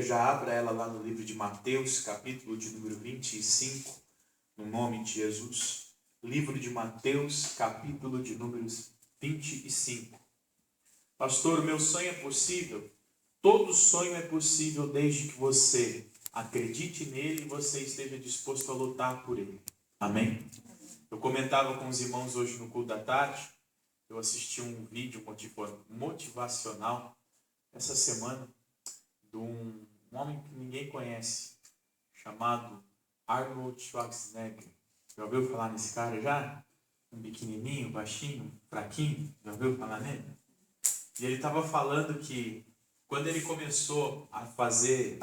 já abra ela lá no livro de Mateus, capítulo de número 25, no nome de Jesus. Livro de Mateus, capítulo de números 25. Pastor, o meu sonho é possível? Todo sonho é possível desde que você acredite nele e você esteja disposto a lutar por ele. Amém? Eu comentava com os irmãos hoje no culto da tarde, eu assisti um vídeo motivacional essa semana de um homem que ninguém conhece, chamado Arnold Schwarzenegger. Já ouviu falar nesse cara já? Um pequenininho, baixinho, fraquinho, já ouviu falar nele? E ele estava falando que quando ele começou a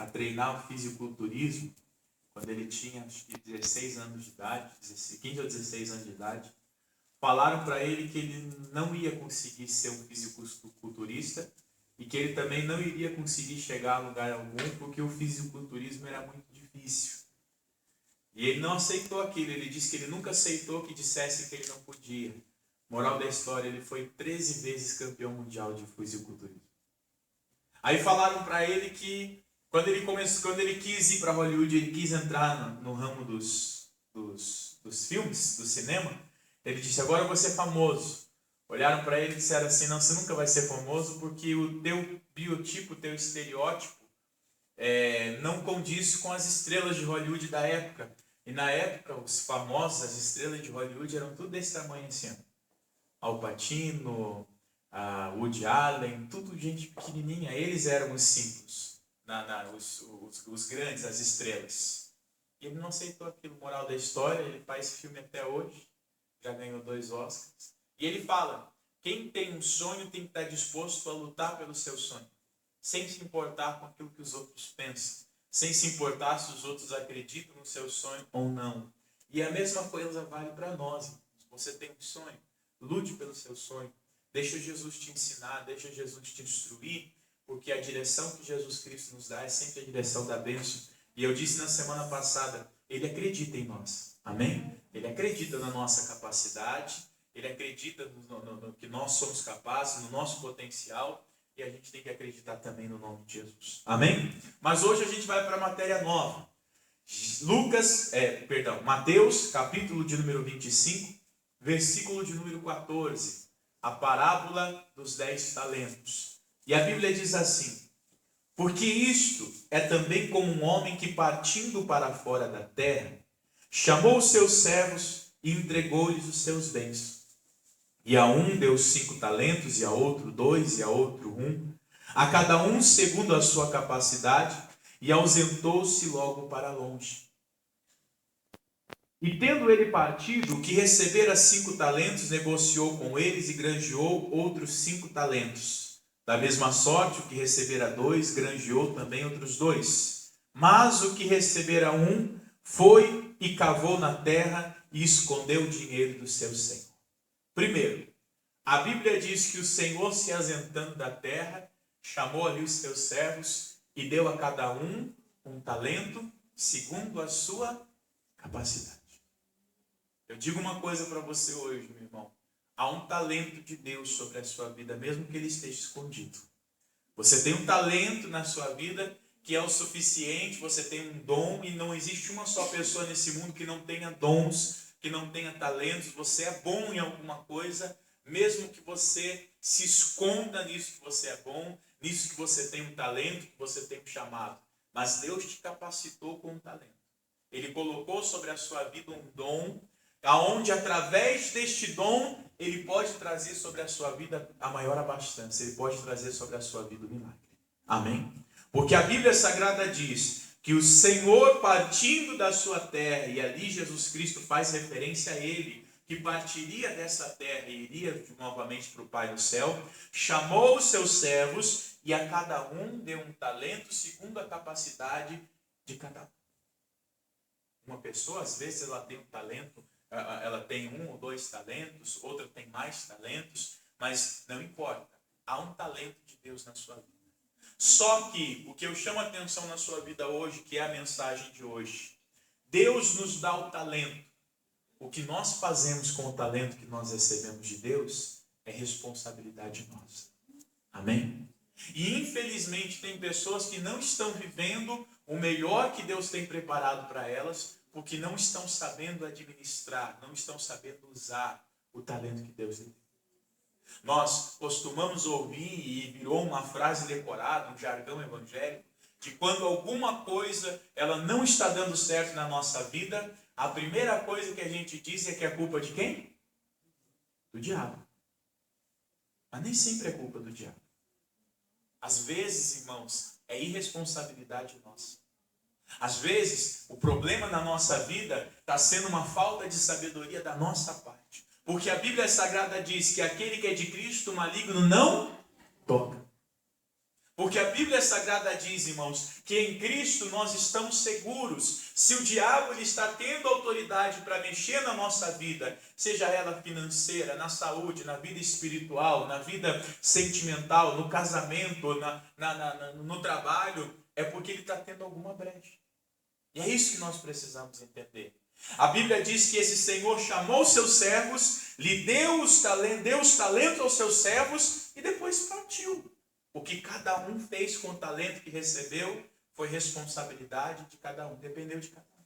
treinar o fisiculturismo, quando ele tinha acho que 16 anos de idade, 15 ou 16 anos de idade, falaram para ele que ele não ia conseguir ser um fisiculturista e que ele também não iria conseguir chegar a lugar algum porque o fisiculturismo era muito difícil. E ele não aceitou aquilo, ele disse que ele nunca aceitou que dissessem que ele não podia. Moral da história, ele foi 13 vezes campeão mundial de fisiculturismo. Aí falaram para ele que quando ele quis ir para Hollywood, ele quis entrar no ramo dos filmes, do cinema, ele disse, agora eu vou ser famoso. Olharam para ele e disseram assim, não, você nunca vai ser famoso porque o teu biotipo, o teu estereótipo não condiz com as estrelas de Hollywood da época. E na época, os famosos, as estrelas de Hollywood eram tudo desse tamanho assim. Al Pacino, Woody Allen, tudo gente pequenininha. Eles eram os símbolos, os grandes, as estrelas. E ele não aceitou aquilo. Moral da história, ele faz filme até hoje, já ganhou 2 Oscars. E ele fala, quem tem um sonho tem que estar disposto a lutar pelo seu sonho, sem se importar com aquilo que os outros pensam, sem se importar se os outros acreditam no seu sonho ou não. E a mesma coisa vale para nós. Você tem um sonho, lute pelo seu sonho. Deixa Jesus te ensinar, deixa Jesus te instruir, porque a direção que Jesus Cristo nos dá é sempre a direção da bênção. E eu disse na semana passada, ele acredita em nós. Amém? Ele acredita na nossa capacidade, ele acredita no que nós somos capazes, no nosso potencial, e a gente tem que acreditar também no nome de Jesus. Amém? Mas hoje a gente vai para a matéria nova. Mateus, capítulo de número 25, versículo de número 14. A parábola dos 10 talentos. E a Bíblia diz assim, porque isto é também como um homem que partindo para fora da terra, chamou os seus servos e entregou-lhes os seus bens. E a um deu 5 talentos, e a outro 2, e a outro 1, a cada um segundo a sua capacidade, e ausentou-se logo para longe. E tendo ele partido, o que recebera 5 talentos, negociou com eles e granjeou outros 5 talentos. Da mesma sorte, o que recebera 2, granjeou também outros 2. Mas o que recebera 1, foi e cavou na terra e escondeu o dinheiro do seu senhor. Primeiro, a Bíblia diz que o Senhor, se ausentando da terra, chamou ali os seus servos e deu a cada um talento, segundo a sua capacidade. Eu digo uma coisa para você hoje, meu irmão. Há um talento de Deus sobre a sua vida, mesmo que ele esteja escondido. Você tem um talento na sua vida que é o suficiente, você tem um dom, e não existe uma só pessoa nesse mundo que não tenha dons, que não tenha talentos. Você é bom em alguma coisa, mesmo que você se esconda nisso que você é bom, nisso que você tem um talento, que você tem um chamado. Mas Deus te capacitou com um talento. Ele colocou sobre a sua vida um dom, aonde através deste dom, ele pode trazer sobre a sua vida a maior abastança. Ele pode trazer sobre a sua vida o milagre. Amém? Porque a Bíblia Sagrada diz que o Senhor, partindo da sua terra, e ali Jesus Cristo faz referência a ele, que partiria dessa terra e iria novamente para o Pai do céu, chamou os seus servos e a cada um deu um talento segundo a capacidade de cada um. Uma pessoa, às vezes, ela tem um talento, ela tem 1 ou 2 talentos, outra tem mais talentos, mas não importa. Há um talento de Deus na sua vida. Só que o que eu chamo a atenção na sua vida hoje, que é a mensagem de hoje, Deus nos dá o talento. O que nós fazemos com o talento que nós recebemos de Deus é responsabilidade nossa. Amém? E infelizmente tem pessoas que não estão vivendo o melhor que Deus tem preparado para elas, porque não estão sabendo administrar, não estão sabendo usar o talento que Deus lhe deu. Nós costumamos ouvir, e virou uma frase decorada, um jargão evangélico, que quando alguma coisa ela não está dando certo na nossa vida, a primeira coisa que a gente diz é que é culpa de quem? Do diabo. Mas nem sempre é culpa do diabo. Às vezes, irmãos, é irresponsabilidade nossa. Às vezes, o problema na nossa vida está sendo uma falta de sabedoria da nossa parte. Porque a Bíblia Sagrada diz que aquele que é de Cristo, o maligno não toca. Porque a Bíblia Sagrada diz, irmãos, que em Cristo nós estamos seguros. Se o diabo ele está tendo autoridade para mexer na nossa vida, seja ela financeira, na saúde, na vida espiritual, na vida sentimental, no casamento, no trabalho, é porque ele está tendo alguma brecha. E é isso que nós precisamos entender. A Bíblia diz que esse Senhor chamou seus servos, lhe deu os talentos aos seus servos e depois partiu. O que cada um fez com o talento que recebeu foi responsabilidade de cada um, dependeu de cada um.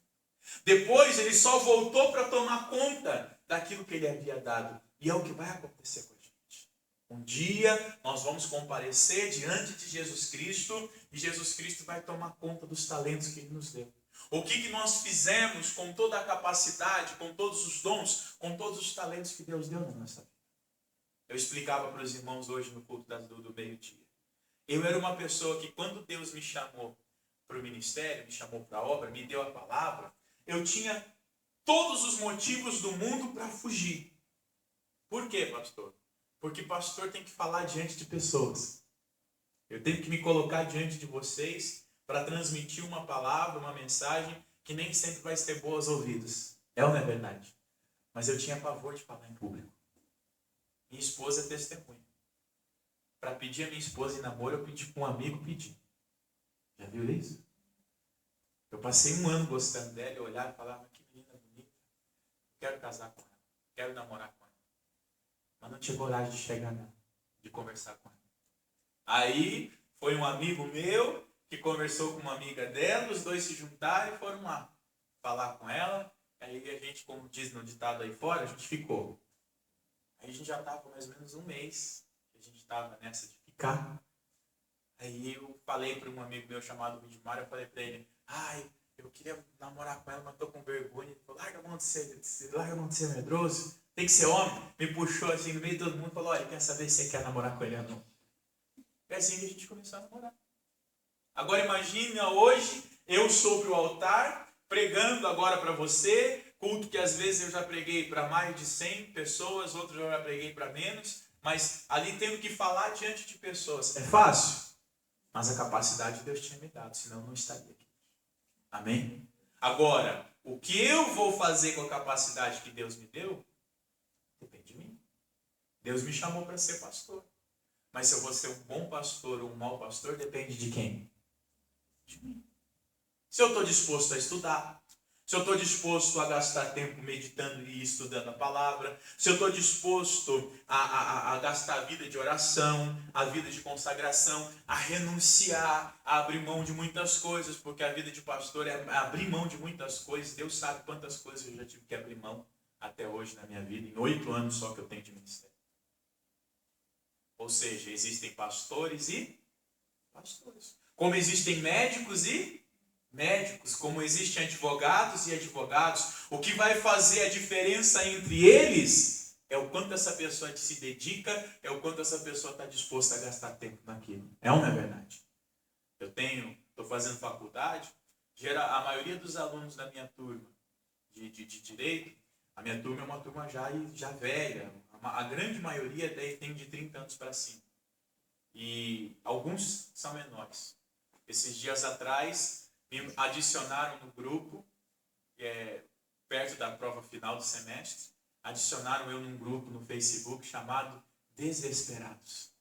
Depois ele só voltou para tomar conta daquilo que ele havia dado. E é o que vai acontecer com a gente. Um dia nós vamos comparecer diante de Jesus Cristo e Jesus Cristo vai tomar conta dos talentos que ele nos deu. O que nós fizemos com toda a capacidade, com todos os dons, com todos os talentos que Deus deu na nossa vida. Eu explicava para os irmãos hoje no culto do meio-dia. Eu era uma pessoa que quando Deus me chamou para o ministério, me chamou para a obra, me deu a palavra, eu tinha todos os motivos do mundo para fugir. Por quê, pastor? Porque pastor tem que falar diante de pessoas. Eu tenho que me colocar diante de vocês para transmitir uma palavra, uma mensagem que nem sempre vai ter bons ouvidos. É ou não é verdade? Mas eu tinha pavor de falar em público. Minha esposa é testemunha. Para pedir a minha esposa em namoro, eu pedi para um amigo pedir. Já viu isso? Eu passei um ano gostando dela, eu olhava e falava, que menina bonita. Quero casar com ela. Quero namorar com ela. Mas não tinha coragem de chegar nela, de conversar com ela. Aí foi um amigo meu que conversou com uma amiga dela, os dois se juntaram e foram lá falar com ela. Aí a gente, como diz no ditado aí fora, a gente ficou. Aí a gente já estava mais ou menos um mês que a gente estava nessa de ficar. Aí eu falei para um amigo meu chamado Vidmar, eu falei para ele, eu queria namorar com ela, mas estou com vergonha. Ele falou, larga a mão de ser medroso, tem que ser homem. Me puxou assim no meio de todo mundo e falou, olha, quer saber se você quer namorar com ele ou não? E assim que a gente começou a namorar. Agora imagina hoje, eu sobre o altar, pregando agora para você, culto que às vezes eu já preguei para mais de 100 pessoas, outros eu já preguei para menos, mas ali tendo que falar diante de pessoas. É fácil? Mas a capacidade Deus tinha me dado, senão eu não estaria aqui. Amém? Agora, o que eu vou fazer com a capacidade que Deus me deu, depende de mim. Deus me chamou para ser pastor. Mas se eu vou ser um bom pastor ou um mau pastor, depende de quem? De mim. Se eu estou disposto a estudar, se eu estou disposto a gastar tempo meditando e estudando a palavra, se eu estou disposto a gastar a vida de oração, a vida de consagração, a renunciar, a abrir mão de muitas coisas, porque a vida de pastor é abrir mão de muitas coisas. Deus sabe quantas coisas eu já tive que abrir mão até hoje na minha vida, em 8 anos só que eu tenho de ministério. Ou seja, existem pastores e pastores. Como existem médicos e médicos, como existem advogados e advogados. O que vai fazer a diferença entre eles é o quanto essa pessoa se dedica, é o quanto essa pessoa está disposta a gastar tempo naquilo. É ou não é verdade? Estou fazendo faculdade, a maioria dos alunos da minha turma de direito, a minha turma é uma turma já velha, a grande maioria tem de 30 anos para cima. E alguns são menores. Esses dias atrás, me adicionaram no grupo, perto da prova final do semestre, adicionaram eu num grupo no Facebook chamado Desesperados.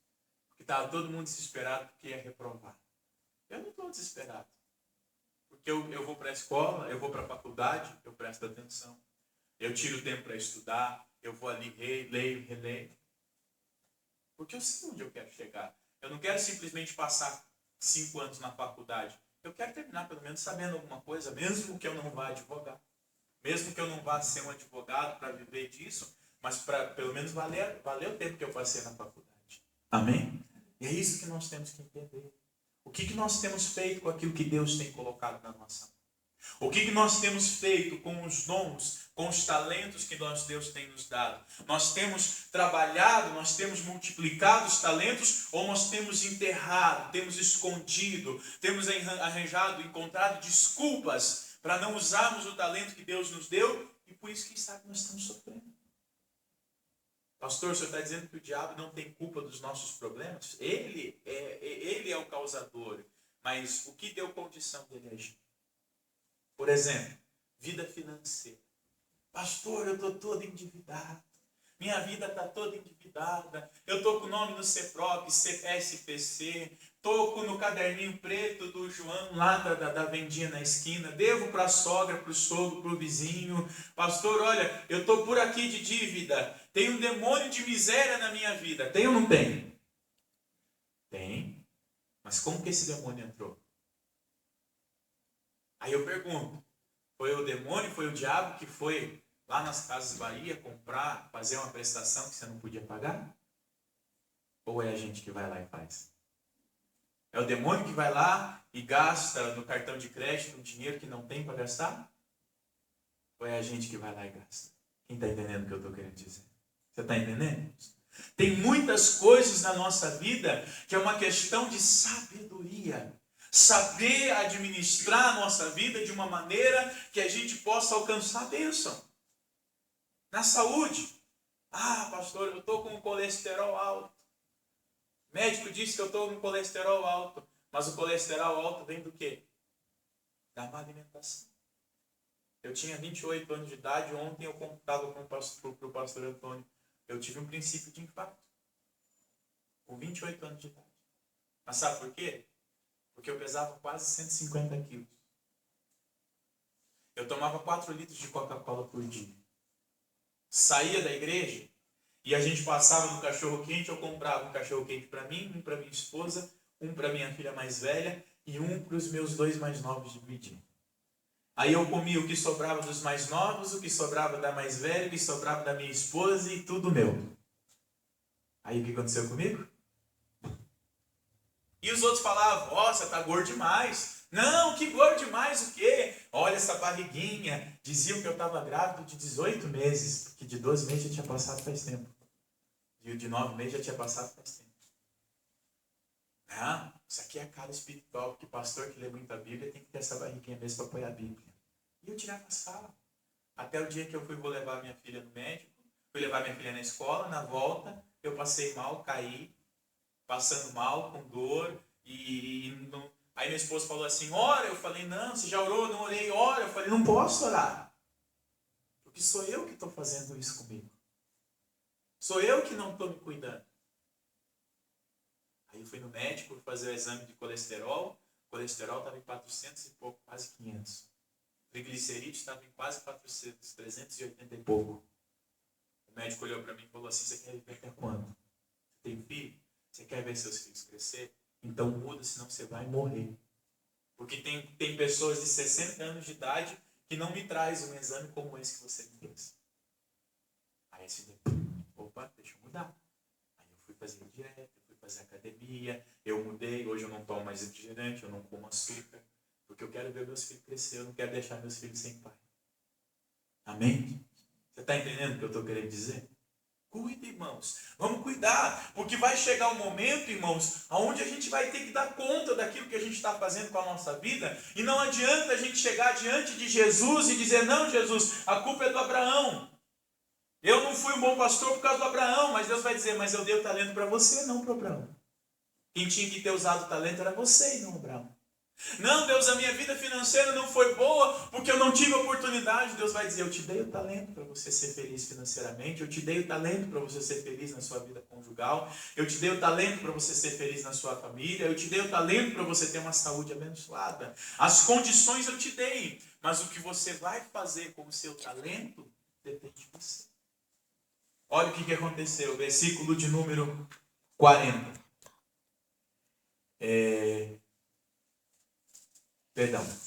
Porque estava todo mundo desesperado porque ia reprovar. Eu não estou desesperado. Porque eu vou para a escola, eu vou para a faculdade, eu presto atenção. Eu tiro tempo para estudar, eu vou ali, leio, releio. Porque eu sei onde eu quero chegar. Eu não quero simplesmente passar 5 anos na faculdade. Eu quero terminar pelo menos sabendo alguma coisa, mesmo que eu não vá advogar. Mesmo que eu não vá ser um advogado para viver disso, mas para pelo menos valer o tempo que eu passei na faculdade. Amém? E é isso que nós temos que entender. O que nós temos feito com aquilo que Deus tem colocado na nossa mão? O que nós temos feito com os dons, com os talentos que Deus tem nos dado? Nós temos trabalhado, nós temos multiplicado os talentos ou nós temos enterrado, temos escondido, temos arranjado, encontrado desculpas para não usarmos o talento que Deus nos deu e por isso, quem sabe, nós estamos sofrendo. Pastor, o senhor está dizendo que o diabo não tem culpa dos nossos problemas? Ele é o causador, mas o que deu condição dele agir? Por exemplo, vida financeira. Pastor, eu estou todo endividado. Minha vida está toda endividada. Eu estou com o nome no CEPROP, SPC. Estou no caderninho preto do João lá da vendinha na esquina. Devo para a sogra, para o sogro, para o vizinho. Pastor, olha, eu estou por aqui de dívida. Tem um demônio de miséria na minha vida. Tem ou não tem? Tem. Mas como que esse demônio entrou? Aí eu pergunto, foi o demônio, foi o diabo que foi lá nas Casas Bahia comprar, fazer uma prestação que você não podia pagar? Ou é a gente que vai lá e faz? É o demônio que vai lá e gasta no cartão de crédito um dinheiro que não tem para gastar? Ou é a gente que vai lá e gasta? Quem está entendendo o que eu estou querendo dizer? Você está entendendo? Tem muitas coisas na nossa vida que é uma questão de sabedoria. Saber administrar a nossa vida de uma maneira que a gente possa alcançar a bênção. Na saúde. Ah, pastor, eu estou com o colesterol alto. O médico disse que eu estou com colesterol alto. Mas o colesterol alto vem do quê? Da má alimentação. Eu tinha 28 anos de idade. Ontem eu contava para o pastor Antônio. Eu tive um princípio de infarto. Com 28 anos de idade. Mas sabe por quê? Porque eu pesava quase 150 quilos. Eu tomava 4 litros de Coca-Cola por dia. Saía da igreja e a gente passava no cachorro-quente. Eu comprava um cachorro-quente para mim, um para minha esposa, um para minha filha mais velha e um para os meus 2 mais novos dividir. Aí eu comia o que sobrava dos mais novos, o que sobrava da mais velha, o que sobrava da minha esposa e tudo meu. Aí o que aconteceu comigo? E os outros falavam, nossa, tá gordo demais. Não, que gordo demais o quê? Olha essa barriguinha. Diziam que eu estava grávido de 18 meses, porque de 12 meses já tinha passado faz tempo. E o de 9 meses já tinha passado faz tempo. Não, isso aqui é a cara espiritual, porque pastor que lê muita Bíblia tem que ter essa barriguinha mesmo para apoiar a Bíblia. E eu tirava sarro. Até o dia que eu vou levar minha filha no médico, fui levar minha filha na escola, na volta, eu passei mal, caí, passando mal, com dor, aí minha esposa falou assim, ora, eu falei, não, você já orou? Não orei, ora, eu falei, não posso orar, porque sou eu que estou fazendo isso comigo, sou eu que não estou me cuidando. Aí eu fui no médico, fui fazer o exame de colesterol, o colesterol estava em 400 e pouco, quase 500, o triglicerídeo estava em quase 400, 380 e pouco. O médico olhou para mim e falou assim, você quer viver até quando? Você tem filho? Você quer ver seus filhos crescer? Então muda, senão você vai morrer. Porque tem pessoas de 60 anos de idade que não me trazem um exame como esse que você me trouxe. Aí esse opa, deixa eu mudar. Aí eu fui fazer dieta, fui fazer academia, eu mudei, hoje eu não tomo mais refrigerante, eu não como açúcar, porque eu quero ver meus filhos crescer, eu não quero deixar meus filhos sem pai. Amém? Você está entendendo o que eu estou querendo dizer? Cuida, irmãos. Vamos cuidar, porque vai chegar um momento, irmãos, onde a gente vai ter que dar conta daquilo que a gente está fazendo com a nossa vida. E não adianta a gente chegar diante de Jesus e dizer, não, Jesus, a culpa é do Abraão. Eu não fui um bom pastor por causa do Abraão, mas Deus vai dizer, mas eu dei o talento para você, não para o Abraão. Quem tinha que ter usado o talento era você e não o Abraão. Não, Deus, a minha vida financeira não foi boa porque eu não tive oportunidade. Deus vai dizer, eu te dei o talento para você ser feliz financeiramente, eu te dei o talento para você ser feliz na sua vida conjugal, eu te dei o talento para você ser feliz na sua família, eu te dei o talento para você ter uma saúde abençoada. As condições eu te dei, mas o que você vai fazer com o seu talento depende de você. Olha o que aconteceu, versículo de número 40.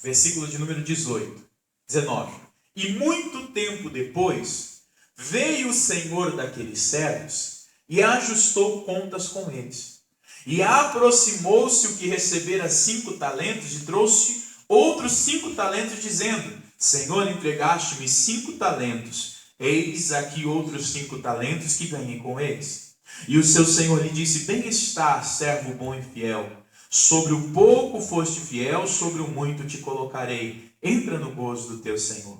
Versículo de número 19. E muito tempo depois, veio o senhor daqueles servos e ajustou contas com eles. E aproximou-se o que recebera 5 talentos e trouxe outros 5 talentos, dizendo: Senhor, entregaste-me 5 talentos, eis aqui outros 5 talentos que ganhei com eles. E o seu senhor lhe disse: Bem está, servo bom e fiel. Sobre o pouco foste fiel, sobre o muito te colocarei. Entra no gozo do teu senhor.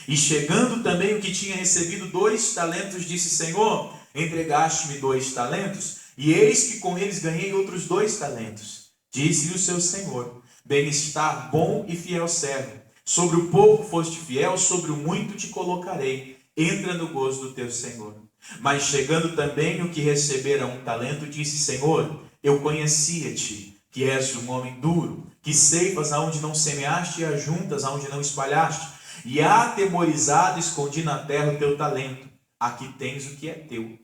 E chegando também o que tinha recebido 2 talentos, disse: Senhor, entregaste-me 2 talentos, e eis que com eles ganhei outros 2 talentos. Disse-lhe o seu senhor: Bem está, bom e fiel servo. Sobre o pouco foste fiel, sobre o muito te colocarei. Entra no gozo do teu senhor. Mas chegando também o que recebera 1 talento, disse: Senhor, eu conhecia-te, que és um homem duro, que ceifas aonde não semeaste e ajuntas aonde não espalhaste, e atemorizado escondi na terra o teu talento. Aqui tens o que é teu.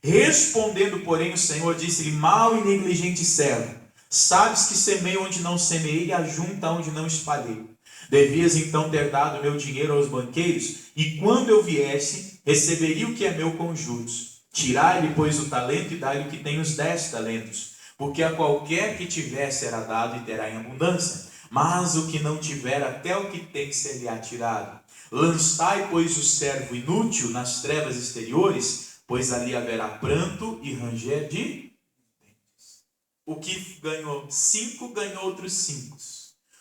Respondendo, porém, o Senhor disse-lhe: Mau e negligente servo, sabes que semeio onde não semeei e ajunta onde não espalhei. Devias então ter dado meu dinheiro aos banqueiros, e quando eu viesse, receberia o que é meu com juros. Tirai-lhe, pois, o talento e dai-lhe o que tem os 10 talentos. Porque a qualquer que tiver será dado e terá em abundância, mas o que não tiver, até o que tem ser-lhe-á tirado. Lançai, pois, o servo inútil nas trevas exteriores, pois ali haverá pranto e ranger de dentes. O que ganhou 5, ganhou outros 5.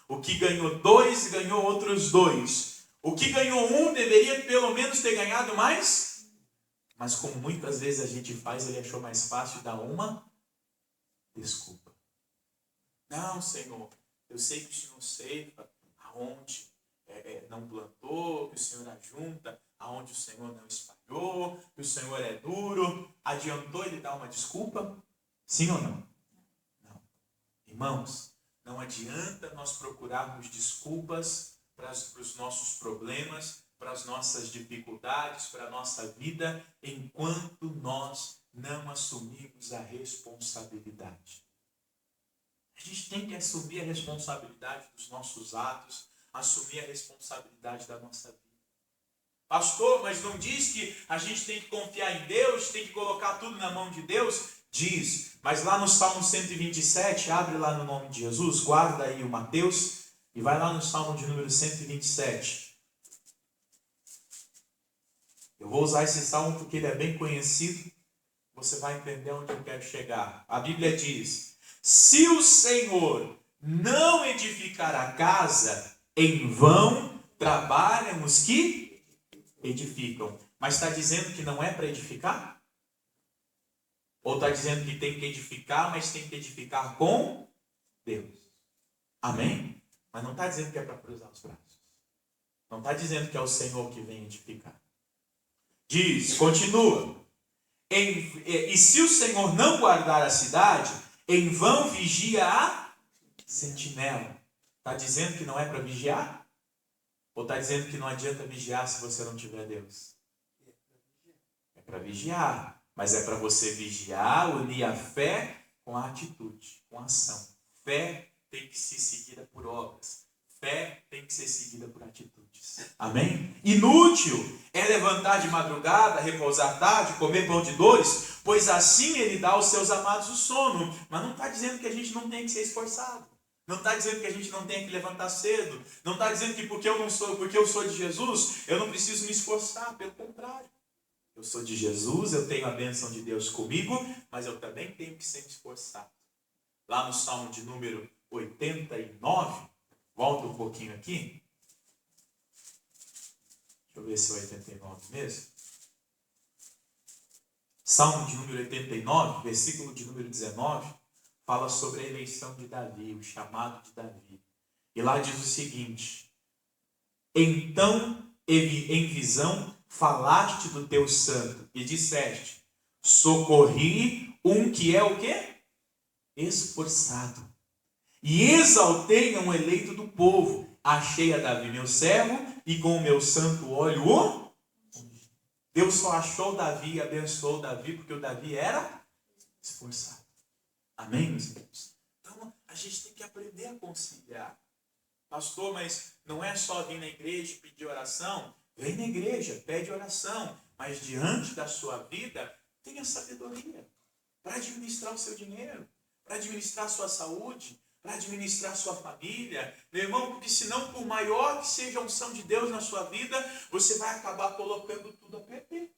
O que ganhou 2, ganhou outros 2. O que ganhou 1, deveria pelo menos ter ganhado mais. Mas como muitas vezes a gente faz, ele achou mais fácil dar uma desculpa. Não, Senhor, eu sei que o Senhor ceifa aonde não plantou, que o Senhor ajunta aonde o Senhor não espalhou, que o Senhor é duro. Adiantou ele dar uma desculpa? Sim ou não? Não. Irmãos, não adianta nós procurarmos desculpas para os nossos problemas, para as nossas dificuldades, para a nossa vida, enquanto nós não assumimos a responsabilidade. A gente tem que assumir a responsabilidade dos nossos atos, assumir a responsabilidade da nossa vida. Pastor, mas não diz que a gente tem que confiar em Deus, tem que colocar tudo na mão de Deus? Diz, mas lá no Salmo 127, abre lá no nome de Jesus, guarda aí o Mateus e vai lá no Salmo de número 127. Eu vou usar esse salmo porque ele é bem conhecido. Você vai entender onde eu quero chegar. A Bíblia diz: se o Senhor não edificar a casa, em vão trabalham os que edificam. Mas está dizendo que não é para edificar? Ou está dizendo que tem que edificar, mas tem que edificar com Deus? Amém? Mas não está dizendo que é para cruzar os braços. Não está dizendo que é o Senhor que vem edificar. Diz, continua. E se o Senhor não guardar a cidade, em vão vigia a sentinela. Está dizendo que não é para vigiar? Ou está dizendo que não adianta vigiar se você não tiver Deus? É para vigiar. Mas é para você vigiar, unir a fé com a atitude, com a ação. Fé tem que ser seguida por obras. Fé tem que ser seguida por atitudes. Amém? Inútil é levantar de madrugada, repousar tarde, comer pão de dores, pois assim ele dá aos seus amados o sono. Mas não está dizendo que a gente não tem que ser esforçado. Não está dizendo que a gente não tem que levantar cedo. Não está dizendo que porque eu sou de Jesus, eu não preciso me esforçar. Pelo contrário. Eu sou de Jesus, eu tenho a bênção de Deus comigo, mas eu também tenho que ser esforçado. Lá no Salmo de número 89, volta um pouquinho aqui. Deixa eu ver se é 89 mesmo. Salmo de número 89, versículo de número 19, fala sobre a eleição de Davi, o chamado de Davi. E lá diz o seguinte: então, em visão, falaste do teu santo e disseste: socorri um que é o quê? Esforçado. E exaltei a um eleito do povo. Achei a Davi meu servo e com o meu santo óleo o... Deus só achou Davi e abençoou Davi porque o Davi era esforçado. Amém, meus irmãos? Então, A gente tem que aprender a conciliar. Pastor, mas não é só vir na igreja e pedir oração? Vem na igreja, pede oração. Mas diante da sua vida, tenha sabedoria para administrar o seu dinheiro, para administrar a sua saúde, para administrar a sua família. Meu irmão, porque senão, por maior que seja a unção de Deus na sua vida, você vai acabar colocando tudo a perder.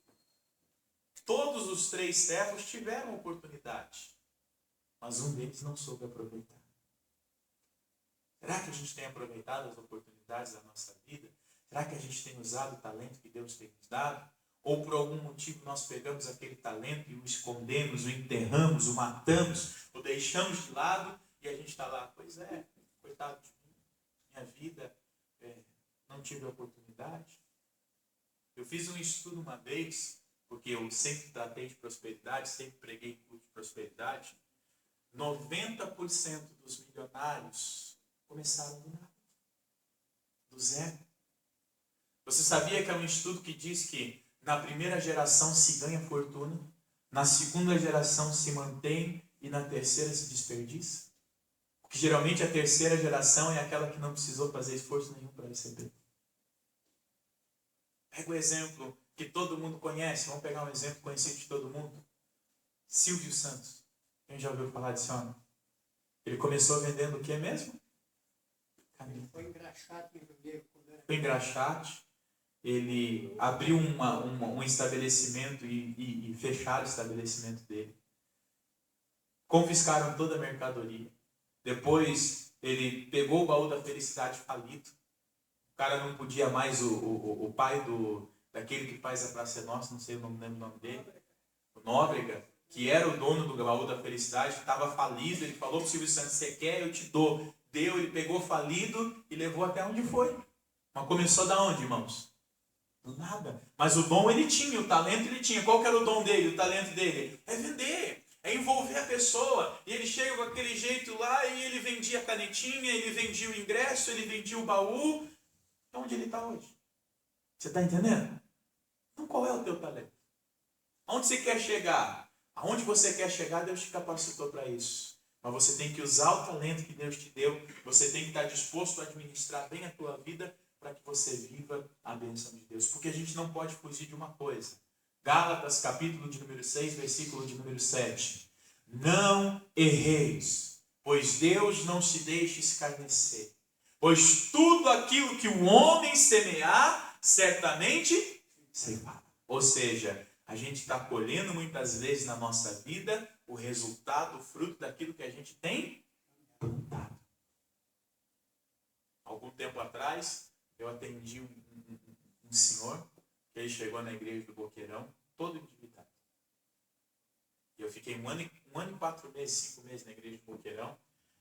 Todos os 3 servos tiveram oportunidade, mas um deles não soube aproveitar. Será que a gente tem aproveitado as oportunidades da nossa vida? Será que a gente tem usado o talento que Deus tem nos dado? Ou por algum motivo nós pegamos aquele talento e o escondemos, o enterramos, o matamos, o deixamos de lado e a gente está lá, pois é, coitado de mim, minha vida, não tive a oportunidade. Eu fiz um estudo uma vez, porque eu sempre tratei de prosperidade, sempre preguei curso de prosperidade. 90% dos milionários começaram do nada, do zero. Você sabia que é um estudo que diz que na primeira geração se ganha fortuna, na segunda geração se mantém e na terceira se desperdiça? Porque geralmente a terceira geração é aquela que não precisou fazer esforço nenhum para receber. Pega o exemplo que todo mundo conhece, vamos pegar um exemplo conhecido de todo mundo. Silvio Santos. Quem já ouviu falar desse homem? Ele começou vendendo o que mesmo? Ele foi engraxate em primeiro. Foi engraxate. Ele abriu um estabelecimento e fecharam o estabelecimento dele. Confiscaram toda a mercadoria. Depois ele pegou o baú da felicidade falido. O cara não podia mais, o pai daquele que faz a Praça é Nossa, não sei, não lembro o nome dele, o Nóbrega, que era o dono do baú da felicidade, estava falido. Ele falou para o Silvio Santos, você quer, eu te dou. Deu, ele pegou falido e levou até onde foi. Mas começou da onde, irmãos? Do nada. Mas o dom ele tinha, o talento ele tinha. Qual que era o dom dele, o talento dele? É vender, é envolver a pessoa. E ele chega com aquele jeito lá e ele vendia a canetinha, ele vendia o ingresso, ele vendia o baú. Onde ele está hoje? Você está entendendo? Então qual é o teu talento? Aonde você quer chegar? Aonde você quer chegar, Deus te capacitou para isso. Mas você tem que usar o talento que Deus te deu. Você tem que estar disposto a administrar bem a tua vida para que você viva a bênção de Deus. Porque a gente não pode fugir de uma coisa. Gálatas, capítulo de número 6, versículo de número 7. Não erreis, pois Deus não se deixa escarnecer. Pois tudo aquilo que o homem semear, certamente ceifará. Ou seja, a gente está colhendo muitas vezes na nossa vida o resultado, o fruto daquilo que a gente tem plantado. Algum tempo atrás, eu atendi um senhor, que ele chegou na igreja do Boqueirão, todo endividado. E eu fiquei um ano e 4 meses, 5 meses na igreja do Boqueirão,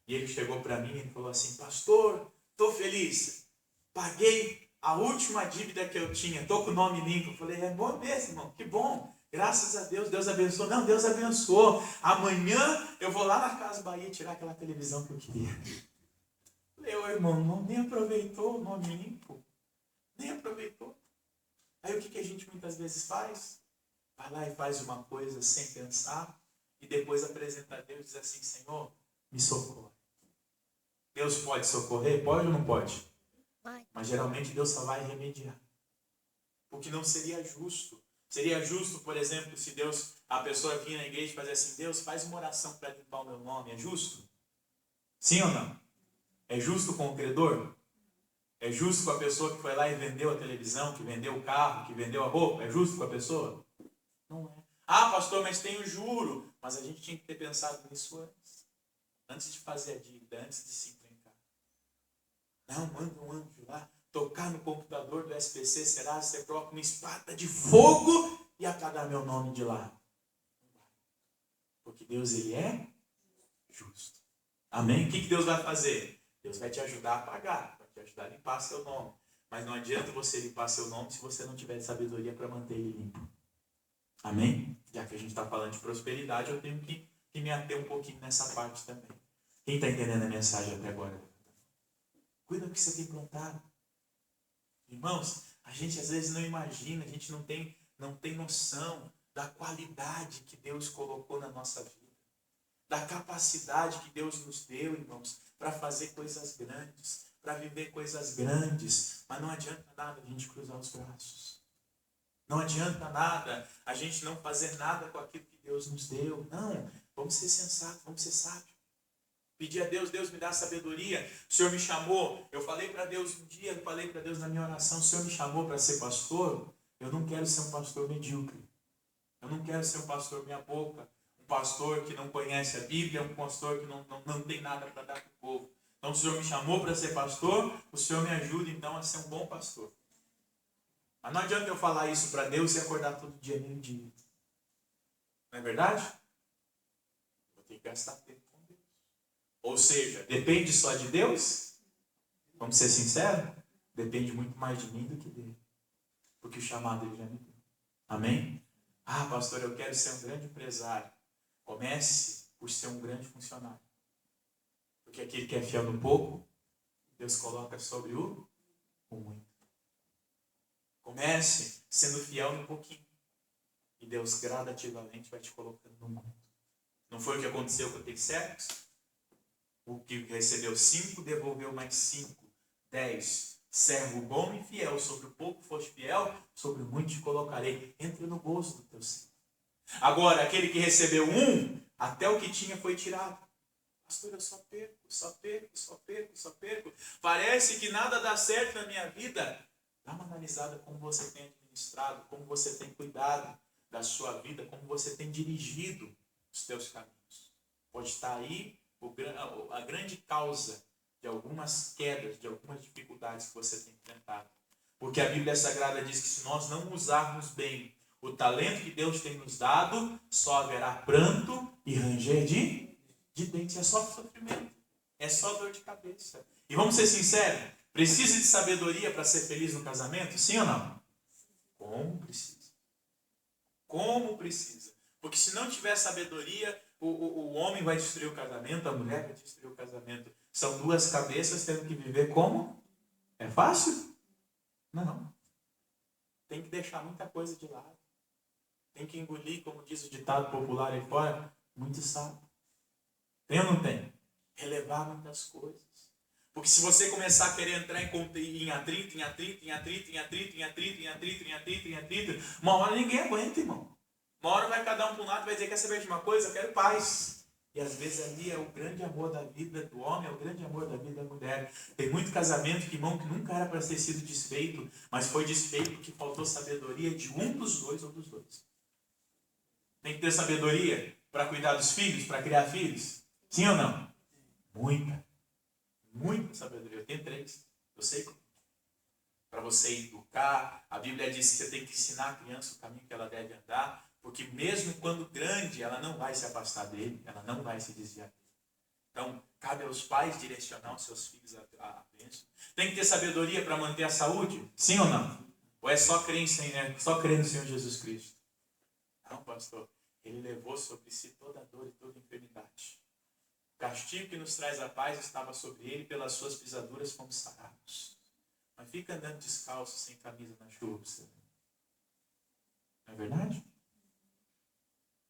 e ele chegou para mim e falou assim, pastor, estou feliz, paguei a última dívida que eu tinha, estou com o nome limpo. Eu falei, é bom mesmo, irmão, que bom, graças a Deus, Deus abençoou. Não, Deus abençoou, amanhã eu vou lá na Casa Bahia tirar aquela televisão que eu queria. Eu falei, ô irmão, nem aproveitou o nome limpo, nem aproveitou. Aí o que a gente muitas vezes faz? Vai lá e faz uma coisa sem pensar, e depois apresenta a Deus e diz assim, Senhor, me socorre. Deus pode socorrer? Pode ou não pode? Mas geralmente Deus só vai remediar. Porque não seria justo. Seria justo, por exemplo, se a pessoa vinha na igreja e fazia assim, Deus, faz uma oração para limpar o meu nome. É justo? Sim ou não? É justo com o credor? É justo com a pessoa que foi lá e vendeu a televisão, que vendeu o carro, que vendeu a roupa? É justo com a pessoa? Não é. Ah, pastor, mas tem o juro. Mas a gente tinha que ter pensado nisso antes. Antes de fazer a dívida, antes de se encrencar. Não, manda um anjo lá, tocar no computador do SPC, será que você coloca uma espada de fogo e apagar meu nome de lá? Não vai. Porque Deus, ele é justo. Amém? O que Deus vai fazer? Deus vai te ajudar a pagar, vai te ajudar a limpar seu nome. Mas não adianta você limpar seu nome se você não tiver sabedoria para manter ele limpo. Amém? Já que a gente está falando de prosperidade, eu tenho que me ater um pouquinho nessa parte também. Quem está entendendo a mensagem até agora? Cuida do que você tem plantado. Irmãos, a gente às vezes não imagina, a gente não tem noção da qualidade que Deus colocou na nossa vida. da capacidade que Deus nos deu, irmãos, para fazer coisas grandes, para viver coisas grandes. Mas não adianta nada a gente cruzar os braços. Não adianta nada a gente não fazer nada com aquilo que Deus nos deu. Não, vamos ser sensatos, vamos ser sábios. Pedir a Deus, Deus me dá sabedoria. O Senhor me chamou, eu falei para Deus um dia, eu falei para Deus na minha oração, o Senhor me chamou para ser pastor, eu não quero ser um pastor medíocre. Eu não quero ser um pastor meia boca, um pastor que não conhece a Bíblia, um pastor que não tem nada para dar para o povo. Então o Senhor me chamou para ser pastor, o Senhor me ajuda então a ser um bom pastor. Mas não adianta eu falar isso para Deus e acordar todo dia, meio-dia. Não é verdade? Vou ter que gastar tempo com Deus. Ou seja, depende só de Deus? Vamos ser sinceros? Depende muito mais de mim do que dele. Porque o chamado ele já me deu. Amém? Ah, pastor, eu quero ser um grande empresário. Comece por ser um grande funcionário. Porque aquele que é fiel no pouco, Deus coloca sobre o muito. Comece sendo fiel no pouquinho. E Deus gradativamente vai te colocando no muito. Não foi o que aconteceu com aqueles servos? O que recebeu 5, devolveu mais 5. 10. Servo bom e fiel. Sobre o pouco foste fiel, sobre o muito te colocarei. Entra no gozo do teu Senhor. Agora, aquele que recebeu 1, até o que tinha foi tirado. Pastor, eu só perco. Parece que nada dá certo na minha vida. Dá uma analisada como você tem administrado, como você tem cuidado da sua vida, como você tem dirigido os teus caminhos. Pode estar aí a grande causa de algumas quedas, de algumas dificuldades que você tem enfrentado. Porque a Bíblia Sagrada diz que se nós não usarmos bem o talento que Deus tem nos dado, só haverá pranto e ranger de dentes. É só sofrimento, é só dor de cabeça. E vamos ser sinceros, precisa de sabedoria para ser feliz no casamento? Sim ou não? Como precisa? Como precisa? Porque se não tiver sabedoria, o homem vai destruir o casamento, a mulher vai destruir o casamento. São duas cabeças tendo que viver como? É fácil? Não. Tem que deixar muita coisa de lado. Tem que engolir, como diz o ditado popular aí fora, muito sapo. Tem ou não tem? Relevar muitas coisas. Porque se você começar a querer entrar em atrito, uma hora ninguém aguenta, irmão. Uma hora vai cada um para um lado e vai dizer, quer saber de uma coisa? Eu quero paz. E às vezes ali é o grande amor da vida do homem, é o grande amor da vida da mulher. Tem muito casamento, que, irmão, que nunca era para ter sido desfeito, mas foi desfeito porque faltou sabedoria de um dos dois ou dos dois. Tem que ter sabedoria para cuidar dos filhos, para criar filhos? Sim ou não? Muita sabedoria. Eu tenho 3. Eu sei como. Para você educar, a Bíblia diz que você tem que ensinar a criança o caminho que ela deve andar, porque mesmo quando grande, ela não vai se afastar dele, ela não vai se desviar dele. Então, cabe aos pais direcionar os seus filhos à bênção. Tem que ter sabedoria para manter a saúde? Sim ou não? Ou é só crer no Senhor Jesus Cristo? Não, pastor. Ele levou sobre si toda a dor e toda a enfermidade. O castigo que nos traz a paz estava sobre ele, pelas suas pisaduras fomos sarados. Mas fica andando descalço, sem camisa na chuva. Não é verdade?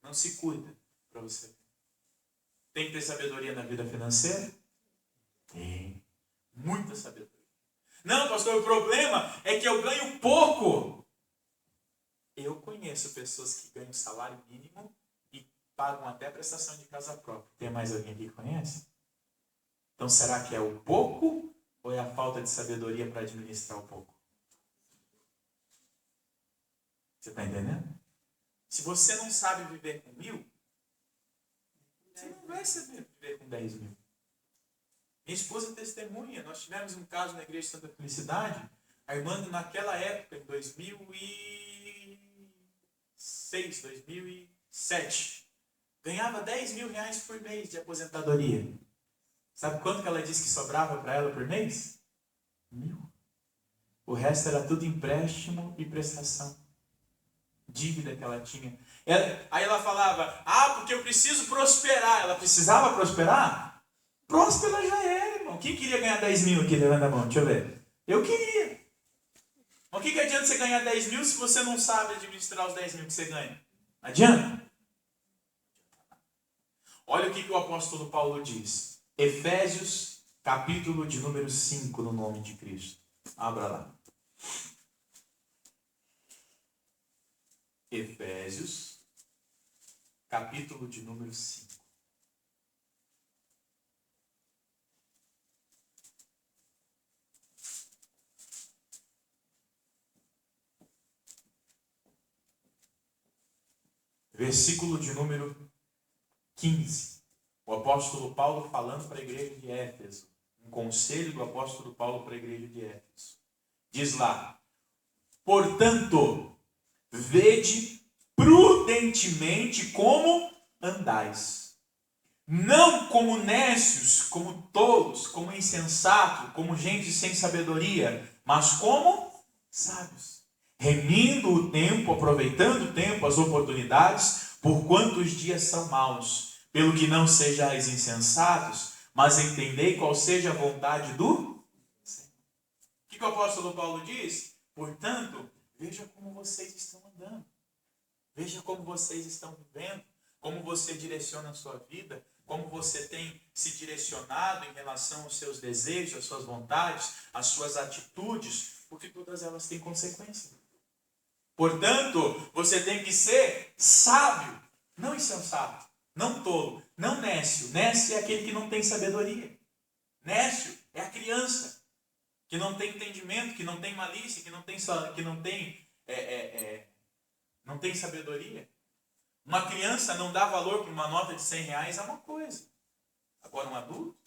Não se cuida para você. Tem que ter sabedoria na vida financeira? Tem. Muita sabedoria. Não, pastor, o problema é que eu ganho pouco. Eu conheço pessoas que ganham salário mínimo e pagam até prestação de casa própria. Tem mais alguém aqui que conhece? Então será que é o pouco ou é a falta de sabedoria para administrar o pouco? Você está entendendo? Se você não sabe viver com 1.000, você não vai saber viver com 10.000. Minha esposa testemunha. Nós tivemos um caso na Igreja de Santa Felicidade. A irmã, naquela época, em 2006, 2007, ganhava 10 mil reais por mês de aposentadoria. Sabe quanto que ela disse que sobrava para ela por mês? 1.000. O resto era tudo empréstimo e prestação. Dívida que ela tinha. Aí ela falava, porque eu preciso prosperar. Ela precisava prosperar? Próspera já era, irmão. Quem queria ganhar 10 mil aqui? Levanta a mão, deixa eu ver. Eu queria. O que adianta você ganhar 10 mil se você não sabe administrar os 10 mil que você ganha? Adianta? Olha o que o apóstolo Paulo diz. Efésios, capítulo de número 5, no nome de Cristo. Abra lá. Efésios, capítulo de número 5. Versículo de número 15. O apóstolo Paulo falando para a igreja de Éfeso. Um conselho do apóstolo Paulo para a igreja de Éfeso. Diz lá: portanto, vede prudentemente como andais. Não como necios, como tolos, como insensatos, como gente sem sabedoria, mas como sábios. Remindo o tempo, aproveitando o tempo, as oportunidades, porquanto os dias são maus. Pelo que não sejais insensatos, mas entendei qual seja a vontade do Senhor. O que o apóstolo Paulo diz? Portanto, veja como vocês estão andando. Veja como vocês estão vivendo. Como você direciona a sua vida. Como você tem se direcionado em relação aos seus desejos, às suas vontades, às suas atitudes. Porque todas elas têm consequência. Portanto, você tem que ser sábio, não insensato, não tolo, não nécio. Nécio é aquele que não tem sabedoria. Nécio é a criança que não tem entendimento, que não tem malícia, que não tem sabedoria. Uma criança não dá valor para uma nota de R$100 é uma coisa. Agora um adulto,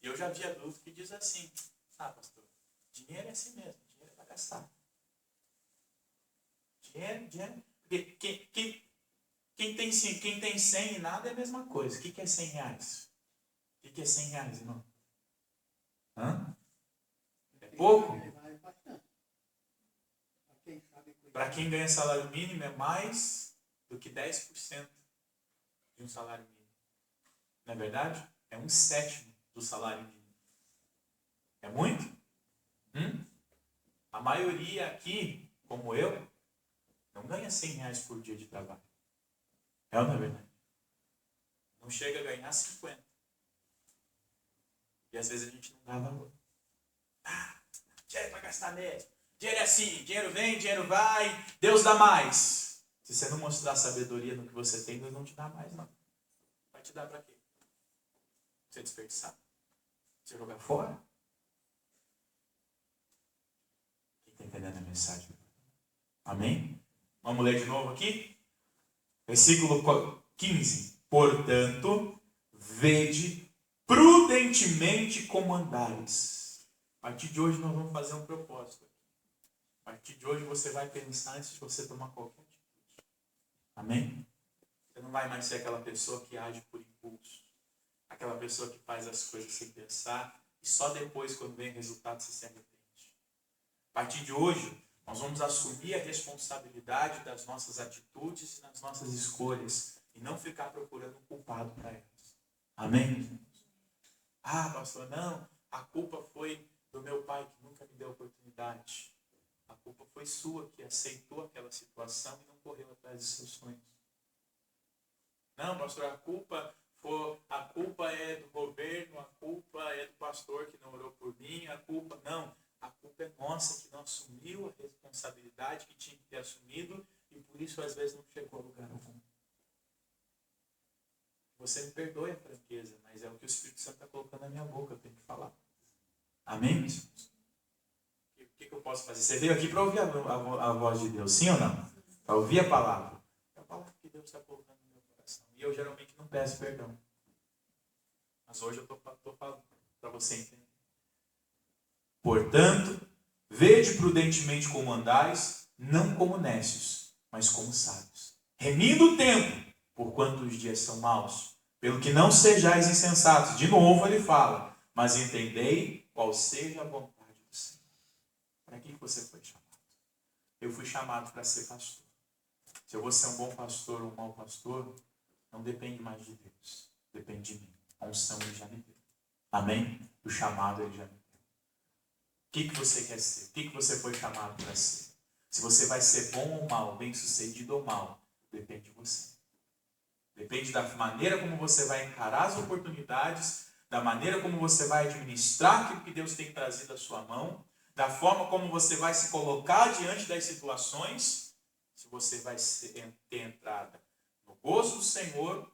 eu já vi adulto que diz assim: ah, pastor, dinheiro é assim mesmo, dinheiro é para gastar. Dinheiro. Porque quem tem 100 e nada é a mesma coisa. O que é R$100? O que é R$100, irmão? Hã? É pouco? Para quem ganha salário mínimo é mais do que 10% de um salário mínimo. Não é verdade? É 1/7 do salário mínimo. É muito? A maioria aqui, como eu, não ganha R$100 por dia de trabalho. É ou não é verdade? Não chega a ganhar 50. E às vezes a gente não dá valor. Dinheiro para gastar mesmo. Dinheiro é assim, dinheiro vem, dinheiro vai, Deus dá mais. Se você não mostrar sabedoria no que você tem, Deus não te dá mais, não. Vai te dar para quê? Você desperdiçar? Você jogar fora? Quem está entendendo a mensagem? Amém? Vamos ler de novo aqui? Versículo 15. Portanto, vede prudentemente como andares. A partir de hoje nós vamos fazer um propósito. A partir de hoje você vai pensar antes de você tomar qualquer atitude. Amém? Você não vai mais ser aquela pessoa que age por impulso. Aquela pessoa que faz as coisas sem pensar e só depois, quando vem o resultado, você se arrepende. A partir de hoje, nós vamos assumir a responsabilidade das nossas atitudes e das nossas escolhas e não ficar procurando um culpado para elas. Amém? Ah, pastor, não. A culpa foi do meu pai que nunca me deu oportunidade. A culpa foi sua que aceitou aquela situação e não correu atrás dos seus sonhos. Não, pastor, a culpa é do governo, a culpa é do pastor que não orou por mim, a culpa é nossa que não assumiu a responsabilidade que tinha que ter assumido e por isso às vezes não chegou a lugar algum. Você me perdoe a franqueza, mas é o que o Espírito Santo está colocando na minha boca, eu tenho que falar. Amém? O que eu posso fazer? Você veio aqui para ouvir a voz de Deus, sim ou não? Para ouvir a palavra. É a palavra que Deus está colocando no meu coração. E eu geralmente não peço perdão. Mas hoje eu estou falando para você entender. Portanto, vede prudentemente como andais, não como nécios, mas como sábios. Remindo o tempo, porquanto os dias são maus. Pelo que não sejais insensatos. De novo ele fala, mas entendei qual seja a vontade do Senhor. Para que você foi chamado? Eu fui chamado para ser pastor. Se eu vou ser um bom pastor ou um mau pastor, não depende mais de Deus. Depende de mim. A unção ele já me deu. Amém? O chamado ele já me deu. O que você quer ser? O que você foi chamado para ser? Se você vai ser bom ou mal, bem sucedido ou mal, depende de você. Depende da maneira como você vai encarar as oportunidades, da maneira como você vai administrar aquilo que Deus tem trazido à sua mão, da forma como você vai se colocar diante das situações, se você vai ter entrada no gozo do Senhor,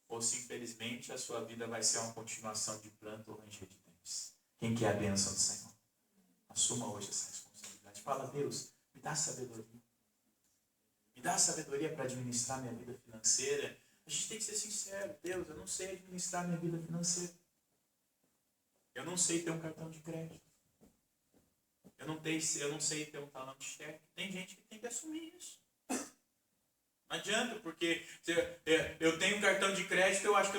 ou se infelizmente a sua vida vai ser uma continuação de pranto ou ranger de dentes. Quem quer a bênção do Senhor? Assuma hoje essa responsabilidade. Fala, Deus, me dá sabedoria. Me dá sabedoria para administrar minha vida financeira. A gente tem que ser sincero. Deus, eu não sei administrar minha vida financeira. Eu não sei ter um cartão de crédito. Eu não sei ter um talão de cheque. Tem gente que tem que assumir isso. Não adianta, porque eu tenho um cartão de crédito, eu acho que eu tenho